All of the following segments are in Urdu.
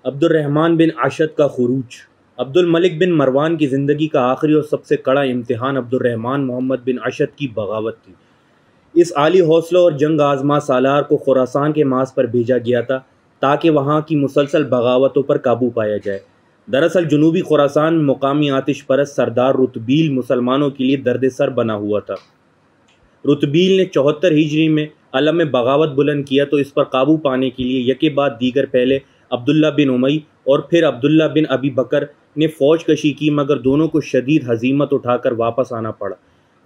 عبد الرحمن بن اشد کا خروج۔ عبد الملک بن مروان کی زندگی کا آخری اور سب سے کڑا امتحان عبد الرحمن محمد بن اشد کی بغاوت تھی۔ اس عالی حوصلہ اور جنگ آزما سالار کو خراسان کے محاذ پر بھیجا گیا تھا تاکہ وہاں کی مسلسل بغاوتوں پر قابو پایا جائے۔ دراصل جنوبی خراسان میں مقامی آتش پرست سردار رتبیل مسلمانوں کے لیے درد سر بنا ہوا تھا۔ رتبیل نے 74 ہجری میں علم بغاوت بلند کیا تو اس پر قابو پانے کے لیے یکے بعد دیگر پہلے عبداللہ بن امی اور پھر عبداللہ بن ابی بکر نے فوج کشی کی، مگر دونوں کو شدید ہزیمت اٹھا کر واپس آنا پڑا۔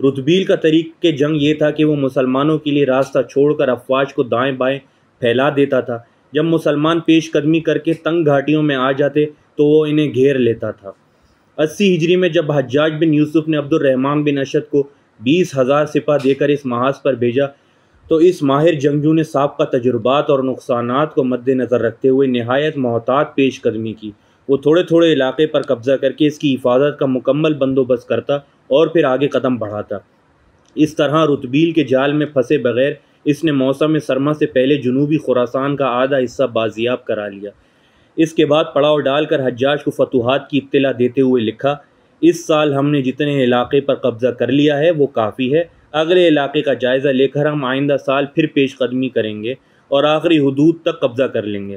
رتبیل کا طریق جنگ یہ تھا کہ وہ مسلمانوں کے لیے راستہ چھوڑ کر افواج کو دائیں بائیں پھیلا دیتا تھا۔ جب مسلمان پیش قدمی کر کے تنگ گھاٹیوں میں آ جاتے تو وہ انہیں گھیر لیتا تھا۔ 80 ہجری میں جب حجاج بن یوسف نے عبد الرحمن بن اشد کو 20,000 سپاہ دے کر اس محاذ پر بھیجا تو اس ماہر جنگجو نے سابقہ تجربات اور نقصانات کو مد نظر رکھتے ہوئے نہایت محتاط پیش قدمی کی۔ وہ تھوڑے تھوڑے علاقے پر قبضہ کر کے اس کی حفاظت کا مکمل بندوبست کرتا اور پھر آگے قدم بڑھاتا۔ اس طرح رتبیل کے جال میں پھنسے بغیر اس نے موسم سرما سے پہلے جنوبی خراسان کا آدھا حصہ بازیاب کرا لیا۔ اس کے بعد پڑاؤ ڈال کر حجاج کو فتوحات کی اطلاع دیتے ہوئے لکھا، اس سال ہم نے جتنے علاقے پر قبضہ کر لیا ہے وہ کافی ہے، اگلے علاقے کا جائزہ لے کر ہم آئندہ سال پھر پیش قدمی کریں گے اور آخری حدود تک قبضہ کر لیں گے۔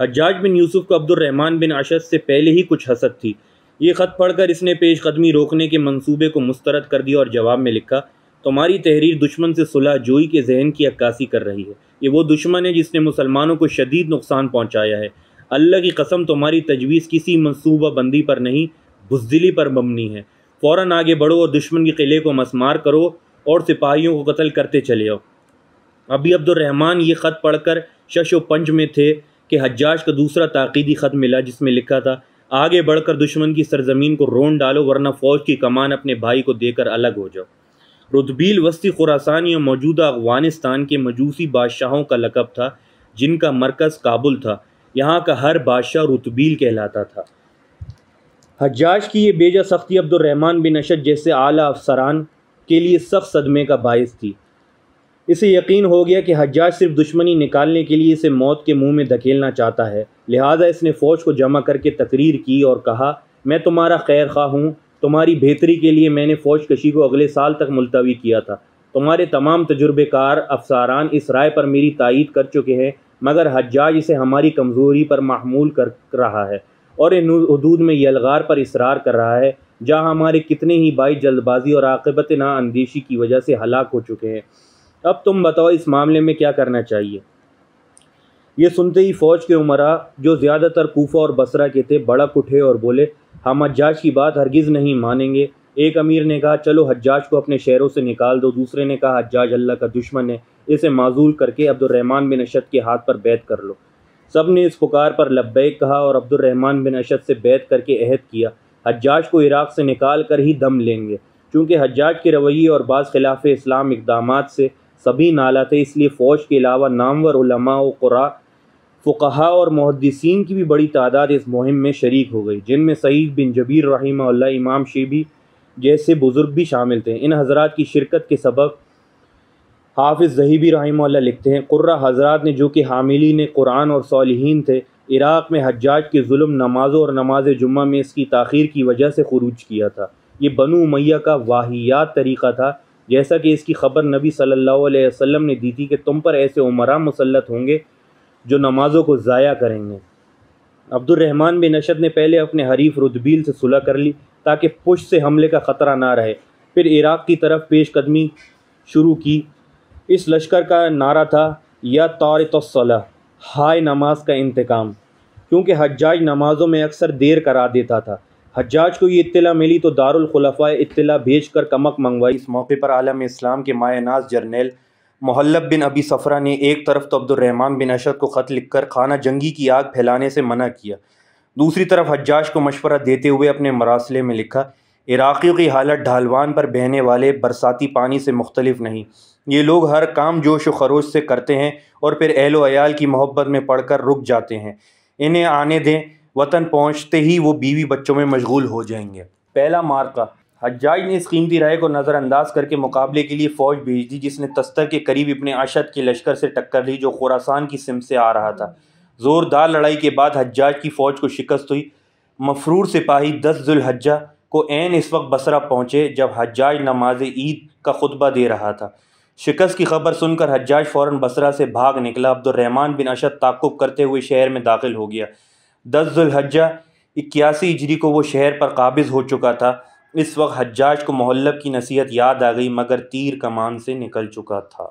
حجاج بن یوسف کو عبد الرحمن بن اشد سے پہلے ہی کچھ حسد تھی۔ یہ خط پڑھ کر اس نے پیش قدمی روکنے کے منصوبے کو مسترد کر دیا اور جواب میں لکھا، تمہاری تحریر دشمن سے صلح جوئی کے ذہن کی عکاسی کر رہی ہے۔ یہ وہ دشمن ہے جس نے مسلمانوں کو شدید نقصان پہنچایا ہے۔ اللہ کی قسم تمہاری تجویز کسی منصوبہ بندی پر نہیں، بزدلی پر مبنی ہے۔ فوراً آگے بڑھو اور دشمن کے قلعے کو مسمار کرو اور سپاہیوں کو قتل کرتے چلے آؤ۔ ابھی عبد الرحمن یہ خط پڑھ کر شش و پنج میں تھے کہ حجاج کا دوسرا تاکیدی خط ملا جس میں لکھا تھا، آگے بڑھ کر دشمن کی سرزمین کو رون ڈالو ورنہ فوج کی کمان اپنے بھائی کو دے کر الگ ہو جاؤ۔ رتبیل وسطی خراسانی اور موجودہ افغانستان کے مجوسی بادشاہوں کا لقب تھا جن کا مرکز کابل تھا۔ یہاں کا ہر بادشاہ رتبیل کہلاتا تھا۔ حجاج کی یہ بیجا سختی عبد الرحمن بن اشد جیسے اعلیٰ افسران کے لیے سخت صدمے کا باعث تھی۔ اسے یقین ہو گیا کہ حجاج صرف دشمنی نکالنے کے لیے اسے موت کے منہ میں دھکیلنا چاہتا ہے، لہٰذا اس نے فوج کو جمع کر کے تقریر کی اور کہا، میں تمہارا خیر خواہ ہوں، تمہاری بہتری کے لیے میں نے فوج کشی کو اگلے سال تک ملتوی کیا تھا۔ تمہارے تمام تجربے کار افسران اس رائے پر میری تائید کر چکے ہیں، مگر حجاج اسے ہماری کمزوری پر محمول کر رہا ہے اور ان حدود میں یلغار پر اصرار کر رہا ہے جہاں ہمارے کتنے ہی بھائی جلد بازی اور عاقبت نا اندیشی کی وجہ سے ہلاک ہو چکے ہیں۔ اب تم بتاؤ اس معاملے میں کیا کرنا چاہیے؟ یہ سنتے ہی فوج کے امراء جو زیادہ تر کوفہ اور بصرہ کے تھے بڑک اٹھے اور بولے، ہم حجاج کی بات ہرگز نہیں مانیں گے۔ ایک امیر نے کہا، چلو حجاج کو اپنے شہروں سے نکال دو۔ دوسرے نے کہا، حجاج اللہ کا دشمن ہے، اسے معزول کر کے عبد الرحمن بن اشد کے ہاتھ پر بیعت کر لو۔ سب نے اس پکار پر لبیک کہا اور عبد الرحمن بن اشد سے بیعت کر کے عہد کیا، حجاج کو عراق سے نکال کر ہی دم لیں گے۔ چونکہ حجاج کے رویے اور بعض خلاف اسلام اقدامات سے سبھی نالا تھے، اس لیے فوج کے علاوہ نامور علماء و قراء، فقہاء اور محدثین کی بھی بڑی تعداد اس مہم میں شریک ہو گئی، جن میں سعید بن جبیر رحمہ اللہ، امام شیبی جیسے بزرگ بھی شامل تھے۔ ان حضرات کی شرکت کے سبب حافظ ذہبی رحمہ اللہ لکھتے ہیں، قرہ حضرات نے جو کہ حاملین قرآن اور صالحین تھے، عراق میں حجاج کے ظلم نمازوں اور نماز جمعہ میں اس کی تاخیر کی وجہ سے خروج کیا تھا۔ یہ بنو امیہ کا واہیات طریقہ تھا، جیسا کہ اس کی خبر نبی صلی اللہ علیہ وسلم نے دی تھی کہ تم پر ایسے عمراء مسلط ہوں گے جو نمازوں کو ضائع کریں گے۔ عبد الرحمن بن اشد نے پہلے اپنے حریف رتبیل سے صلح کر لی تاکہ پشت سے حملے کا خطرہ نہ رہے، پھر عراق کی طرف پیش قدمی شروع کی۔ اس لشکر کا نعرہ تھا، یا طارق الصلاۃ، ہائے نماز کا انتقام، کیونکہ حجاج نمازوں میں اکثر دیر کرا دیتا تھا۔ حجاج کو یہ اطلاع ملی تو دارالخلفاء اطلاع بھیج کر کمک منگوائی۔ اس موقع پر عالم اسلام کے مایہ ناز جرنیل محلب بن ابی صفرہ نے ایک طرف تو عبد الرحمن بن اشد کو خط لکھ کر خانہ جنگی کی آگ پھیلانے سے منع کیا، دوسری طرف حجاج کو مشورہ دیتے ہوئے اپنے مراسلے میں لکھا، عراقیوں کی حالت ڈھالوان پر بہنے والے برساتی پانی سے مختلف نہیں۔ یہ لوگ ہر کام جوش و خروش سے کرتے ہیں اور پھر اہل و عیال کی محبت میں پڑ کر رک جاتے ہیں۔ انہیں آنے دیں، وطن پہنچتے ہی وہ بیوی بچوں میں مشغول ہو جائیں گے۔ پہلا مارکہ۔ حجاج نے اس قیمتی رائے کو نظر انداز کر کے مقابلے کے لیے فوج بھیج دی، جس نے تستر کے قریب ابن اشد کے لشکر سے ٹکر لی جو خراسان کی سمت سے آ رہا تھا۔ زوردار لڑائی کے بعد حجاج کی فوج کو شکست ہوئی۔ مفرور سپاہی 10 ذو الحجہ کو عین اس وقت بصرہ پہنچے جب حجاج نماز عید کا خطبہ دے رہا تھا۔ شکست کی خبر سن کر حجاج فوراً بصرہ سے بھاگ نکلا۔ عبد الرحمن بن اشد تعقب کرتے ہوئے شہر میں داخل ہو گیا۔ 10 ذو الحجہ 81 ہجری کو وہ شہر پر قابض ہو چکا تھا۔ اس وقت حجاج کو محلب کی نصیحت یاد آ گئی، مگر تیر کمان سے نکل چکا تھا۔